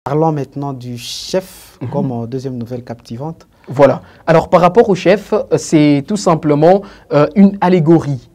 Parlons maintenant du chef comme deuxième nouvelle captivante. Voilà. Alors, par rapport au chef, c'est tout simplement une allégorie.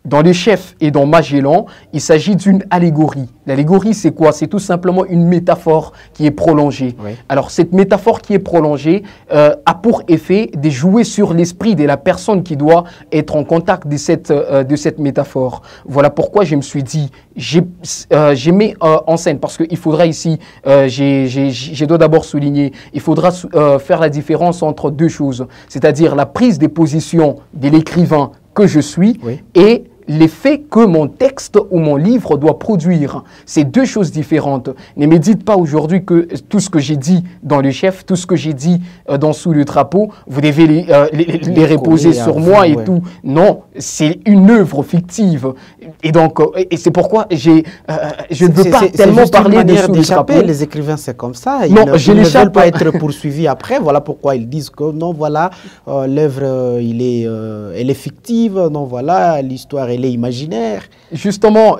Dans le chef et dans Magellan, il s'agit d'une allégorie. L'allégorie, c'est quoi? C'est tout simplement une métaphore qui est prolongée. Oui. Alors, cette métaphore qui est prolongée a pour effet de jouer sur l'esprit de la personne qui doit être en contact de cette métaphore. Voilà pourquoi je me suis dit, j'ai mis en scène, parce qu'il faudra ici, je dois d'abord souligner, il faudra faire la différence entre deux choses, c'est-à-dire la prise de position de l'écrivain que je suis, oui, et l'effet que mon texte ou mon livre doit produire. C'est deux choses différentes. Ne me dites pas aujourd'hui que tout ce que j'ai dit dans le chef, tout ce que j'ai dit dans Sous le drapeau, vous devez les reposer sur moi et tout. Non, c'est une œuvre fictive. Et donc, c'est pourquoi je ne veux pas tellement parler de Sous le drapeau. Les écrivains, c'est comme ça. Ils ne veulent pas être poursuivis après. Voilà pourquoi ils disent que non, voilà, l'œuvre, elle est fictive. Non, voilà, l'histoire, elle est imaginaire. Justement,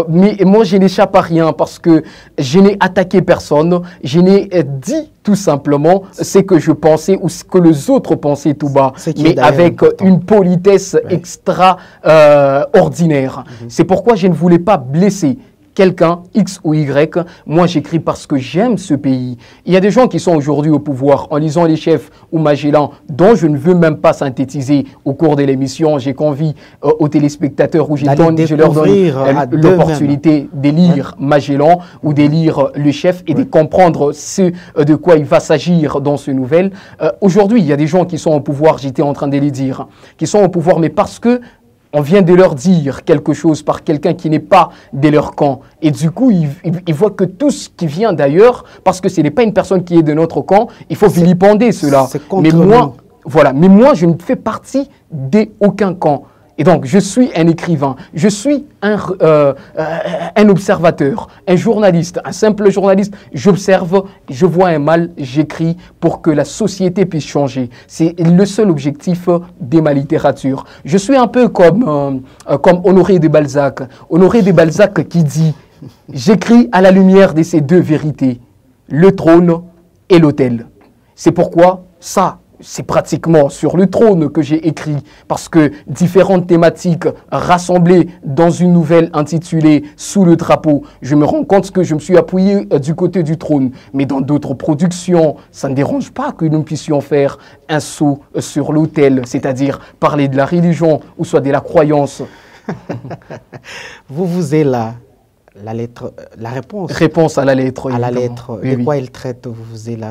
mais moi je n'échappe à rien parce que je n'ai attaqué personne, je n'ai dit tout simplement ce que je pensais ou ce que les autres pensaient tout bas, mais avec une politesse extraordinaire. C'est pourquoi je ne voulais pas blesser quelqu'un, X ou Y. Moi, j'écris parce que j'aime ce pays. Il y a des gens qui sont aujourd'hui au pouvoir en lisant Les Chefs ou Magellan, dont je ne veux même pas synthétiser au cours de l'émission. J'ai convie aux téléspectateurs où je leur donne l'opportunité de lire Magellan ou de lire Le Chef et de comprendre ce de quoi il va s'agir dans ce nouvel. Aujourd'hui, il y a des gens qui sont au pouvoir, j'étais en train de les dire, qui sont au pouvoir, mais parce que on vient de leur dire quelque chose par quelqu'un qui n'est pas de leur camp. Et du coup, ils voient que tout ce qui vient d'ailleurs, parce que ce n'est pas une personne qui est de notre camp, il faut vilipender cela. Mais moi, voilà, mais moi, je ne fais partie d'aucun camp. Et donc, je suis un écrivain, je suis un observateur, un journaliste, un simple journaliste. J'observe, je vois un mal, j'écris pour que la société puisse changer. C'est le seul objectif de ma littérature. Je suis un peu comme Honoré de Balzac. Honoré de Balzac qui dit « J'écris à la lumière de ces deux vérités, le trône et l'autel ». C'est pourquoi ça, c'est pratiquement sur le trône que j'ai écrit, parce que différentes thématiques rassemblées dans une nouvelle intitulée « Sous le drapeau », je me rends compte que je me suis appuyé du côté du trône. Mais dans d'autres productions, ça ne dérange pas que nous puissions faire un saut sur l'autel, c'est-à-dire parler de la religion ou soit de la croyance. Vous êtes là. La lettre, la réponse. Réponse à la lettre. À la lettre. De quoi elle traite, vous êtes là.